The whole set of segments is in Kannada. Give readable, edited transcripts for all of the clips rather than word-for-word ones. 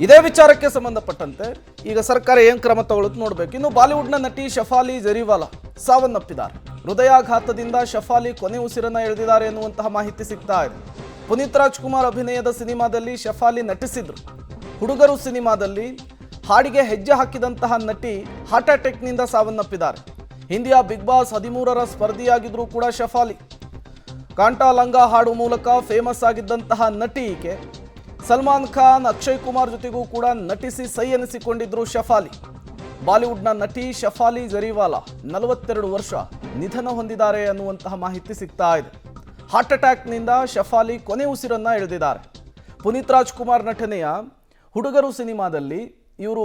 ಇದೇ ವಿಚಾರಕ್ಕೆ ಸಂಬಂಧಪಟ್ಟಂತೆ ಈಗ ಸರ್ಕಾರ ಏನು ಕ್ರಮ ತಗೊಳ್ಳುತ್ತೆ ನೋಡಬೇಕು. ಇನ್ನು ಬಾಲಿವುಡ್ನ ನಟಿ ಶಫಾಲಿ ಜರಿವಾಲಾ ಸಾವನ್ನಪ್ಪಿದ್ದಾರೆ. ಹೃದಯಾಘಾತದಿಂದ ಶಫಾಲಿ ಕೊನೆ ಉಸಿರನ್ನ ಎಳೆದಿದ್ದಾರೆ ಎನ್ನುವಂತಹ ಮಾಹಿತಿ ಸಿಗ್ತಾ ಇದೆ. ಪುನೀತ್ ರಾಜ್ಕುಮಾರ್ ಅಭಿನಯದ ಸಿನಿಮಾದಲ್ಲಿ ಶಫಾಲಿ ನಟಿಸಿದ್ರು. ಹುಡುಗರು ಸಿನಿಮಾದಲ್ಲಿ ಹಾಡಿಗೆ ಹೆಜ್ಜೆ ಹಾಕಿದಂತಹ ನಟಿ ಹಾರ್ಟ್ ಅಟ್ಯಾಕ್ನಿಂದ ಸಾವನ್ನಪ್ಪಿದ್ದಾರೆ. ಹಿಂದಿಯ ಬಿಗ್ ಬಾಸ್ 13ರ ಸ್ಪರ್ಧಿಯಾಗಿದ್ರು ಕೂಡ ಶಫಾಲಿ. ಕಾಂಟಾ ಲಂಗ ಹಾಡು ಮೂಲಕ ಫೇಮಸ್ ಆಗಿದ್ದಂತಹ ನಟಿ ಈಕೆ. ಸಲ್ಮಾನ್ ಖಾನ್, ಅಕ್ಷಯ್ ಕುಮಾರ್ ಜೊತೆಗೂ ಕೂಡ ನಟಿಸಿ ಸೈ ಎನಿಸಿಕೊಂಡಿದ್ರು ಶಫಾಲಿ. ಬಾಲಿವುಡ್ನ ನಟಿ ಶಫಾಲಿ ಜರಿವಾಲಾ 42 ವರ್ಷ ನಿಧನ ಹೊಂದಿದ್ದಾರೆ ಅನ್ನುವಂತಹ ಮಾಹಿತಿ ಸಿಗ್ತಾ ಇದೆ. ಹಾರ್ಟ್ ಅಟ್ಯಾಕ್ನಿಂದ ಶಫಾಲಿ ಕೊನೆ ಉಸಿರನ್ನ ಎಳೆದಿದ್ದಾರೆ. ಪುನೀತ್ ರಾಜ್ಕುಮಾರ್ ನಟನೆಯ ಹುಡುಗರು ಸಿನಿಮಾದಲ್ಲಿ ಇವರು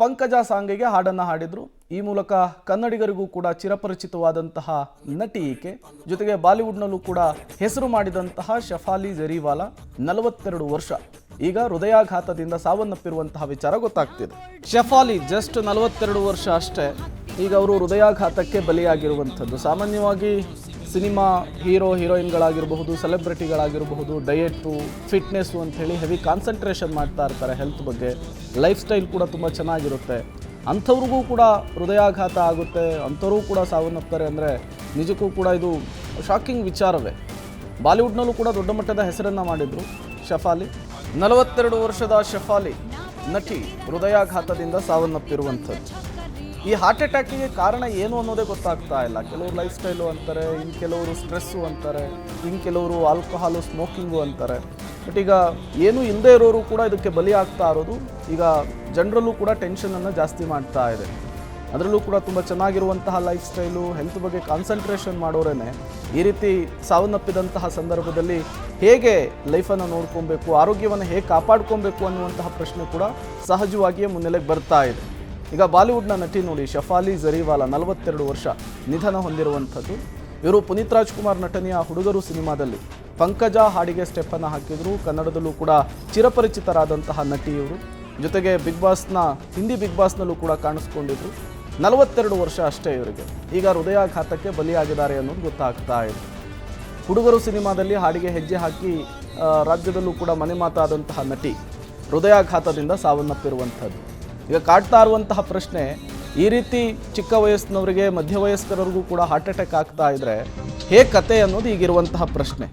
ಪಂಕಜ ಸಾಂಗಿಗೆ ಹಾಡನ್ನು ಹಾಡಿದ್ರು. ಈ ಮೂಲಕ ಕನ್ನಡಿಗರಿಗೂ ಕೂಡ ಚಿರಪರಿಚಿತವಾದಂತಹ ನಟಿ ಈಕೆ. ಜೊತೆಗೆ ಬಾಲಿವುಡ್ನಲ್ಲೂ ಕೂಡ ಹೆಸರು ಮಾಡಿದಂತಹ ಶಫಾಲಿ ಜರಿವಾಲಾ 42 ವರ್ಷ ಈಗ ಹೃದಯಾಘಾತದಿಂದ ಸಾವನ್ನಪ್ಪಿರುವಂತಹ ವಿಚಾರ ಗೊತ್ತಾಗ್ತಿದೆ. ಶಫಾಲಿ ಜಸ್ಟ್ 42 ವರ್ಷ ಅಷ್ಟೇ. ಈಗ ಅವರು ಹೃದಯಾಘಾತಕ್ಕೆ ಬಲಿಯಾಗಿರುವಂಥದ್ದು. ಸಾಮಾನ್ಯವಾಗಿ ಸಿನಿಮಾ ಹೀರೋಯಿನ್ಗಳಾಗಿರಬಹುದು, ಸೆಲೆಬ್ರಿಟಿಗಳಾಗಿರಬಹುದು, ಡಯೆಟ್ಟು, ಫಿಟ್ನೆಸ್ಸು ಅಂಥೇಳಿ ಹೆವಿ ಕಾನ್ಸಂಟ್ರೇಷನ್ ಮಾಡ್ತಾ ಇರ್ತಾರೆ ಹೆಲ್ತ್ ಬಗ್ಗೆ. ಲೈಫ್ ಸ್ಟೈಲ್ ಕೂಡ ತುಂಬ ಚೆನ್ನಾಗಿರುತ್ತೆ. ಅಂಥವ್ರಿಗೂ ಕೂಡ ಹೃದಯಾಘಾತ ಆಗುತ್ತೆ, ಅಂಥವ್ರೂ ಕೂಡ ಸಾವನ್ನಪ್ತಾರೆ ಅಂದರೆ ನಿಜಕ್ಕೂ ಕೂಡ ಇದು ಶಾಕಿಂಗ್ ವಿಚಾರವೇ. ಬಾಲಿವುಡ್ನಲ್ಲೂ ಕೂಡ ದೊಡ್ಡ ಮಟ್ಟದ ಹೆಸರನ್ನು ಮಾಡಿದರು ಶಫಾಲಿ. 42 ವರ್ಷದ ಶಫಾಲಿ ನಟಿ ಹೃದಯಾಘಾತದಿಂದ ಸಾವನ್ನಪ್ಪಿರುವಂಥದ್ದು. ಈ ಹಾರ್ಟ್ ಅಟ್ಯಾಕಿಗೆ ಕಾರಣ ಏನು ಅನ್ನೋದೇ ಗೊತ್ತಾಗ್ತಾ ಇಲ್ಲ. ಕೆಲವರು ಲೈಫ್ ಸ್ಟೈಲು ಅಂತಾರೆ, ಇನ್ನು ಕೆಲವರು ಸ್ಟ್ರೆಸ್ಸು ಅಂತಾರೆ, ಇನ್ನು ಕೆಲವರು ಆಲ್ಕೋಹಾಲು, ಸ್ಮೋಕಿಂಗು ಅಂತಾರೆ. ಬಟ್ ಈಗ ಏನೂ ಇಲ್ಲದೆ ಇರೋರು ಕೂಡ ಇದಕ್ಕೆ ಬಲಿ ಆಗ್ತಾ ಇರೋದು ಈಗ ಜನರಲ್ಲೂ ಕೂಡ ಟೆನ್ಷನನ್ನು ಜಾಸ್ತಿ ಮಾಡ್ತಾ ಇದೆ. ಅದರಲ್ಲೂ ಕೂಡ ತುಂಬ ಚೆನ್ನಾಗಿರುವಂತಹ ಲೈಫ್ ಸ್ಟೈಲು, ಹೆಲ್ತ್ ಬಗ್ಗೆ ಕಾನ್ಸಂಟ್ರೇಷನ್ ಮಾಡೋರೇ ಈ ರೀತಿ ಸಾವನ್ನಪ್ಪಿದಂತಹ ಸಂದರ್ಭದಲ್ಲಿ ಹೇಗೆ ಲೈಫನ್ನು ನೋಡ್ಕೊಬೇಕು, ಆರೋಗ್ಯವನ್ನು ಹೇಗೆ ಕಾಪಾಡ್ಕೊಬೇಕು ಅನ್ನುವಂತಹ ಪ್ರಶ್ನೆ ಕೂಡ ಸಹಜವಾಗಿಯೇ ಮುನ್ನೆಲೆಗೆ ಬರ್ತಾ ಇದೆ. ಈಗ ಬಾಲಿವುಡ್ನ ನಟಿ ನೋಡಿ ಶಫಾಲಿ ಜರಿವಾಲಾ 42 ವರ್ಷ ನಿಧನ ಹೊಂದಿರುವಂಥದ್ದು. ಇವರು ಪುನೀತ್ ರಾಜ್ಕುಮಾರ್ ನಟನೆಯ ಹುಡುಗರು ಸಿನಿಮಾದಲ್ಲಿ ಪಂಕಜ ಹಾಡಿಗೆ ಸ್ಟೆಪ್ಪನ್ನು ಹಾಕಿದ್ರು. ಕನ್ನಡದಲ್ಲೂ ಕೂಡ ಚಿರಪರಿಚಿತರಾದಂತಹ ನಟಿ ಇವರು. ಜೊತೆಗೆ ಹಿಂದಿ ಬಿಗ್ ಬಾಸ್ನಲ್ಲೂ ಕೂಡ ಕಾಣಿಸ್ಕೊಂಡಿದ್ರು. 42 ವರ್ಷ ಅಷ್ಟೇ ಇವರಿಗೆ. ಈಗ ಹೃದಯಾಘಾತಕ್ಕೆ ಬಲಿಯಾಗಿದ್ದಾರೆ ಅನ್ನೋದು ಗೊತ್ತಾಗ್ತಾ ಇದೆ. ಹುಡುಗರು ಸಿನಿಮಾದಲ್ಲಿ ಹಾಡಿಗೆ ಹೆಜ್ಜೆ ಹಾಕಿ ರಾಜ್ಯದಲ್ಲೂ ಕೂಡ ಮನೆ ಮಾತಾದಂತಹ ನಟಿ ಹೃದಯಾಘಾತದಿಂದ ಸಾವನ್ನಪ್ಪಿರುವಂಥದ್ದು. ಈಗ ಕಾಡ್ತಾ ಇರುವಂತಹ ಪ್ರಶ್ನೆ, ಈ ರೀತಿ ಚಿಕ್ಕ ವಯಸ್ಸಿನವರಿಗೆ, ಮಧ್ಯವಯಸ್ಕರಿಗೂ ಕೂಡ ಹಾರ್ಟ್ ಅಟ್ಯಾಕ್ ಆಗ್ತಾ ಇದ್ರೆ ಹೇಗೆ ಕತೆ ಅನ್ನೋದು ಈಗಿರುವಂತಹ ಪ್ರಶ್ನೆ.